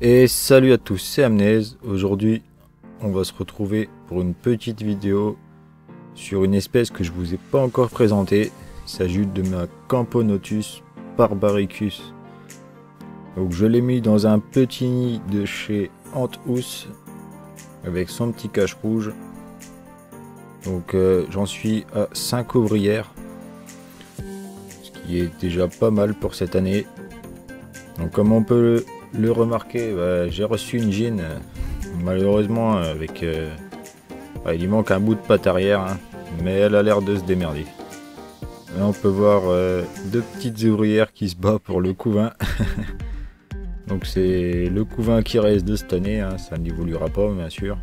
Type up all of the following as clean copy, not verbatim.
Et salut à tous, c'est Amnèse. Aujourd'hui, on va se retrouver pour une petite vidéo sur une espèce que je vous ai pas encore présentée. Il s'agit de ma Camponotus barbaricus. Donc je l'ai mis dans un petit nid de chez Anthouse avec son petit cache rouge. Donc j'en suis à 5 ouvrières, ce qui est déjà pas mal pour cette année. Donc comme on peut le remarquer, j'ai reçu une gine, malheureusement avec il lui manque un bout de patte arrière, hein, mais elle a l'air de se démerder. Là on peut voir deux petites ouvrières qui se battent pour le couvain. Donc c'est le couvain qui reste de cette année, hein, ça n'évoluera pas bien sûr,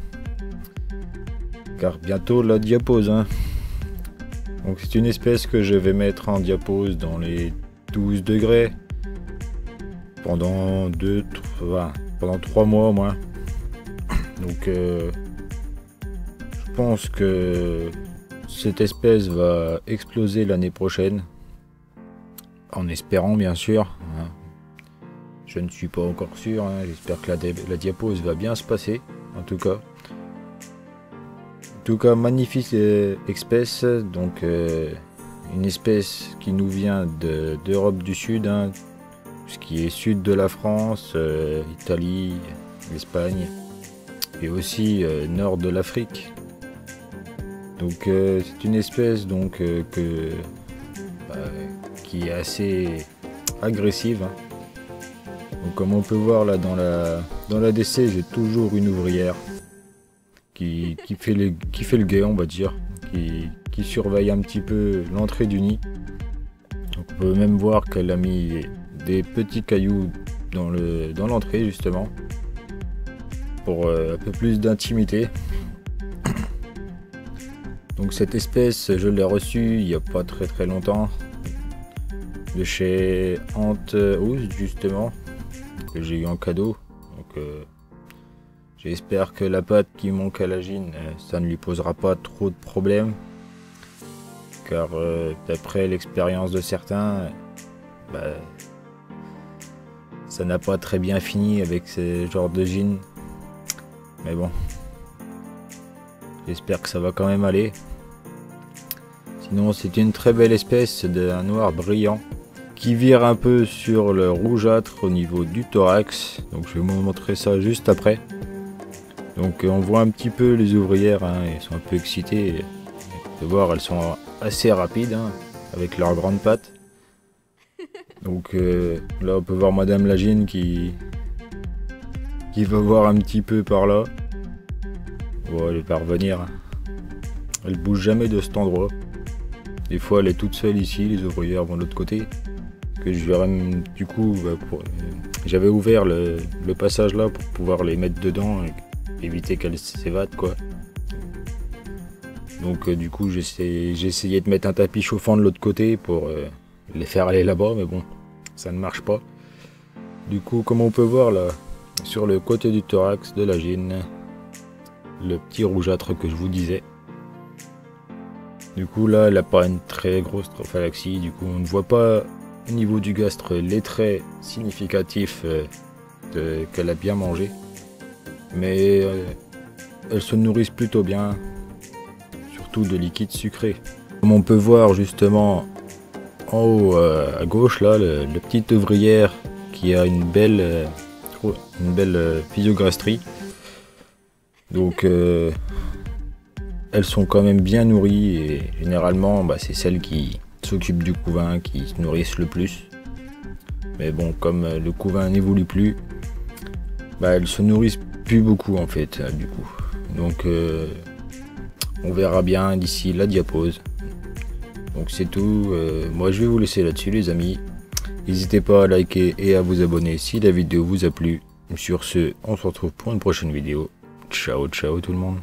car bientôt la diapose, hein. Donc c'est une espèce que je vais mettre en diapose dans les 12 degrés pendant 3 mois au moins. Donc je pense que cette espèce va exploser l'année prochaine, en espérant bien sûr, hein. Je ne suis pas encore sûr, hein. J'espère que la diapose va bien se passer en tout cas. En tout cas, magnifique espèce, donc une espèce qui nous vient d'Europe du Sud, hein, ce qui est sud de la France, Italie, l'Espagne et aussi nord de l'Afrique. Donc c'est une espèce donc qui est assez agressive, hein. Donc comme on peut voir là dans la DC, j'ai toujours une ouvrière qui fait le guet, on va dire, qui surveille un petit peu l'entrée du nid. Donc on peut même voir qu'elle a mis des petits cailloux dans l'entrée justement pour un peu plus d'intimité. Donc cette espèce, je l'ai reçue il n'y a pas très longtemps de chez Anthouse justement, que j'ai eu en cadeau. Donc j'espère que la patte qui manque à la gine, ça ne lui posera pas trop de problèmes, car d'après l'expérience de certains, ça n'a pas très bien fini avec ce genre de gine. Mais bon, j'espère que ça va quand même aller. Sinon c'est une très belle espèce d'un noir brillant qui vire un peu sur le rougeâtre au niveau du thorax. Donc je vais vous montrer ça juste après. Donc on voit un petit peu les ouvrières, hein, elles sont un peu excitées. Vous pouvez voir, elles sont assez rapides, hein, avec leurs grandes pattes. Donc là on peut voir Madame Lagine qui va voir un petit peu par là. Bon, elle va revenir. Elle bouge jamais de cet endroit. Des fois elle est toute seule ici, les ouvrières vont de l'autre côté. Que je verrai du coup, j'avais ouvert le passage là pour pouvoir les mettre dedans et éviter qu'elles s'évadent quoi. Donc du coup j'ai essayé de mettre un tapis chauffant de l'autre côté pour les faire aller là-bas, mais bon, ça ne marche pas. Du coup, comme on peut voir là, sur le côté du thorax de la gine, le petit rougeâtre que je vous disais. Du coup là, elle n'a pas une très grosse trophalaxie, du coup on ne voit pas au niveau du gastre les traits significatifs qu'elle a bien mangé. Mais elles se nourrissent plutôt bien, surtout de liquide sucré. Comme on peut voir justement en haut à gauche là, le petit ouvrière qui a une belle physiogastrie. Donc elles sont quand même bien nourries et généralement c'est celles qui s'occupent du couvain qui se nourrissent le plus. Mais bon, comme le couvain n'évolue plus, elles se nourrissent plus beaucoup en fait du coup. Donc on verra bien d'ici la diapose. Donc c'est tout, moi je vais vous laisser là-dessus les amis. N'hésitez pas à liker et à vous abonner si la vidéo vous a plu. Sur ce, on se retrouve pour une prochaine vidéo. Ciao ciao tout le monde.